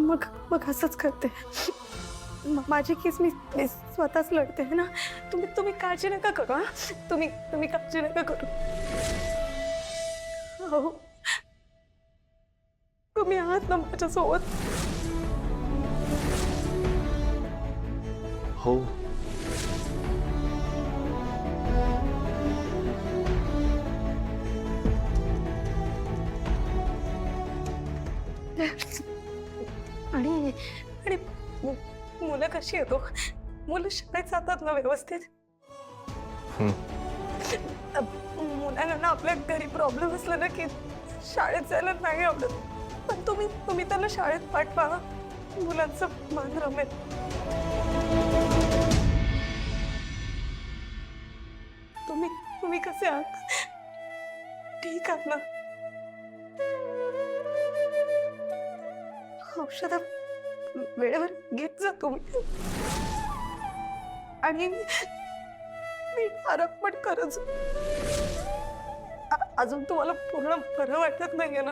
मग मग असंच करते. माझी केस मी स्वतःच लढते ना. तुम्ही काळजी नका करू. हा तुम्ही काळजी नका करू. हो, तुम्ही आहात ना माझ्यासोबत. हो. आणि आणि मुलं कशी येतो? मुलं शाळेत जातात ना व्यवस्थित? मुलांना ना आपल्या घरी प्रॉब्लेम असला ना की शाळेत जायला नाही आवडत. पण तुम्ही त्यांना शाळेत पाठवा. मुलांचं मान रमेल. तुम्ही कसे आहात? ठीक आहात ना? औषध वेळेवर घेत जा तुम्ही. आणि नीट आराम पण करत जा. अजून तुम्हाला पूर्ण बरं वाटत नाहीये ना,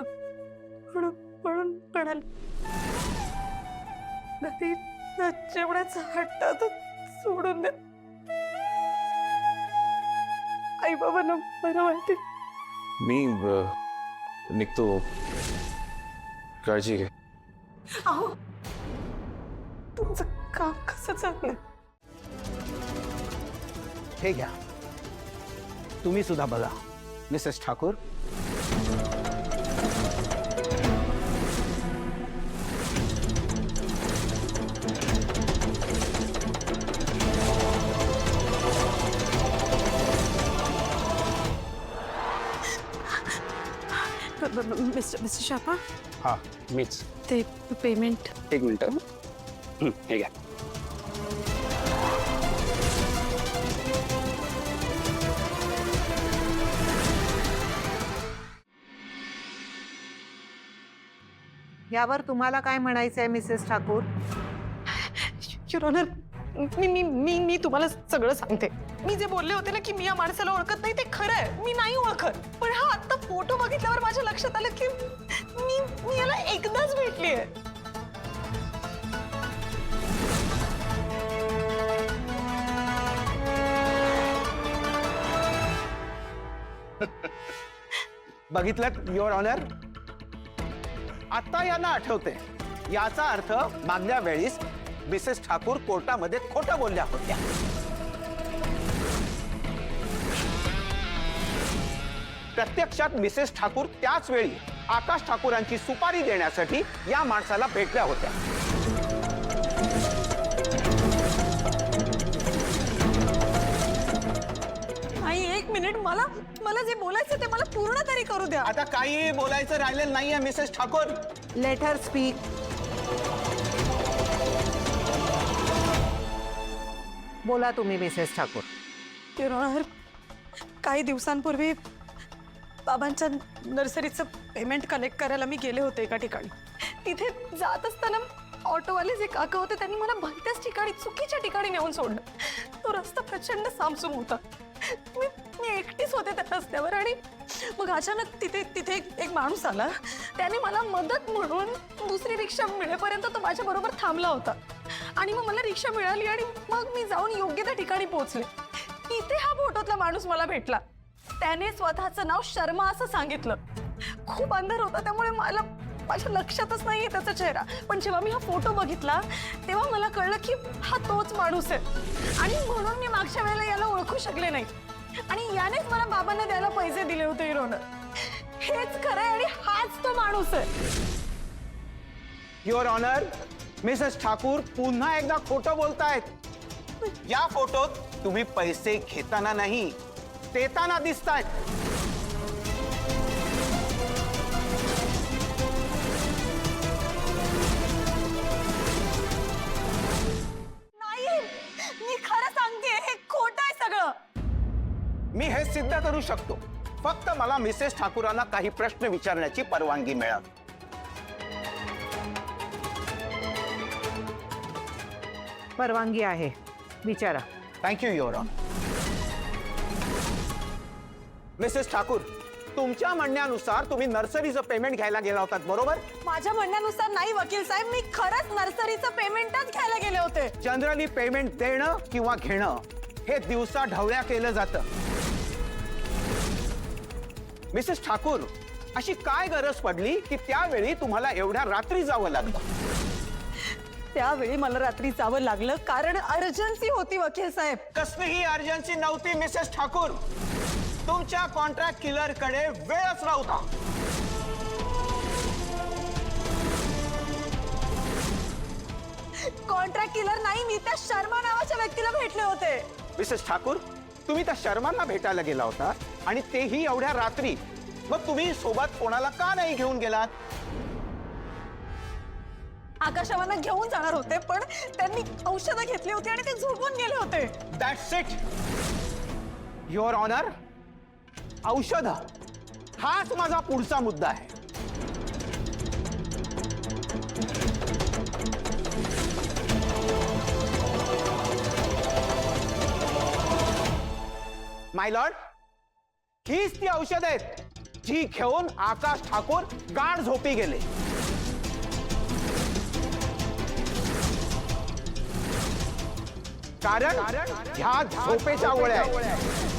म्हणून म्हणाल. घरी जेवणाचं हट्ट सोडून द्या. आई बाबांना बरं वाटेल. मी निघतो. काळजी घे. अहो, तुमचं काम कसं चाललंय? हे घ्या, तुम्ही सुद्धा बघा. मिसेस ठाकूर, मिस्टर शापा, हाँ मीच. ते पेमेंट. एक मिनिट. हे घ्या. यावर तुम्हाला काय म्हणायचंय मिसेस ठाकूर? युअर ऑनर, मी तुम्हाला सगळं सांगते. मी जे बोलले होते ना की मी या माणसाला ओळखत नाही, ते खरं आहे. मी नाही ओळखत. पण हा आता फोटो बघितल्यावर माझ्या लक्षात आलं की मी याला एकदाच भेटली आहे. बघितलं युअर ऑनर? आता यांना आठवते. याचा अर्थ मागल्या वेळीस मिसेस ठाकूर कोर्टामध्ये खोटं बोलल्या होत्या. प्रत्यक्षात मिसेस ठाकूर त्याच वेळी आकाश ठाकूरांची सुपारी देण्यासाठी या माणसाला भेटल्या होत्या. आई, एक मिनिट. मला जे बोलायचं ते मला पूर्ण तरी करू द्या. आता काही बोलायचं राहिलेलं नाहीये Mrs Thakur. Let her speak. बोला तुम्ही मिसेस ठाकूर. युअर ऑनर, काही दिवसांपूर्वी बाबांच्या नर्सरीचं पेमेंट कलेक्ट करायला मी गेले होते एका ठिकाणी. तिथे जात असताना ऑटोवाले जे काका होते त्यांनी मला भलत्याच ठिकाणी, चुकीच्या ठिकाणी नेऊन सोडलं. तो रस्ता प्रचंड सामसूम होता. मी एकटीच होते त्या रस्त्यावर. आणि मग अचानक तिथे एक माणूस आला. त्याने मला मदत म्हणून दुसरी रिक्षा मिळेपर्यंत तो माझ्या बरोबर थांबला होता. आणि मग मला रिक्षा मिळाली आणि मग मी जाऊन योग्य त्या ठिकाणी पोहोचले. तिथे हा फोटोतला माणूस मला भेटला. त्याने स्वतःचं नाव शर्मा असं सांगितलं. खूप अंधार होता त्यामुळे माझ्या लक्षातच नाहीये त्याचा चेहरा. पण जेव्हा मी हा फोटो बघितला तेव्हा मला कळलं की हा तोच माणूस आहे. आणि म्हणून मी मागच्या वेळेला याला ओळखू शकले नाही. आणि यानेच मला बाबांना द्यायला पैसे दिले होते. हिरोनं हेच खरंय आणि हाच तो माणूस आहे. युअर ऑनर, मिसेस ठाकूर पुन्हा एकदा खोटं बोलतायत. या फोटोत तुम्ही पैसे घेताना नाही, देताना दिसतायत. नाही, मी खरं सांगते, हे खोटं आहे सगळं. मी हे सिद्ध करू शकतो. फक्त मला मिसेस ठाकूरांना काही प्रश्न विचारण्याची परवानगी मिळावी. परवानगी आहे, विचारा. Thank you your honour. Mrs Thakur, तुमच्या म्हणण्यानुसार तुम्ही नर्सरीचं पेमेंट घ्यायला गेला होतात, बरोबर? माझ्या म्हणण्यानुसार नाही वकील साहेब, मी खरंच नर्सरीचं पेमेंटच घ्यायला गेले होते. जनरली पेमेंट देणं किंवा घेणं हे दिवसा ढवळ्या केलं जातं. मिसेस ठाकूर, अशी काय गरज पडली की त्यावेळी तुम्हाला एवढ्या रात्री जावं लागलं? त्यावेळी मला रात्री जावं लागलं कारण अर्जन्सी होती वकील साहेब. कसलीही अर्जन्सी नव्हती मिसेस ठाकूर. तुमच्या कॉन्ट्रॅक्ट किलर कडे वेळच नव्हता. कॉन्ट्रॅक्ट किलर नाही, मी त्या शर्मा नावाच्या व्यक्तीला भेटले होते. मिसेस ठाकूर, तुम्ही त्या शर्मांना भेटायला गेला होता आणि तेही एवढ्या रात्री. मग तुम्ही सोबत कोणाला का नाही घेऊन गेलात? आकाशवाना घेऊन जाणार होते पण त्यांनी औषधं घेतली होती आणि ते झोपून गेले होते. That's it your honour. औषध हाच माझा पुढचा मुद्दा आहे. माय लॉर्ड, हीच ती औषध आहेत जी घेऊन आकाश ठाकूर गाढ झोपी गेले. कारण ह्या झोपेच्या गोळ्या आहेत.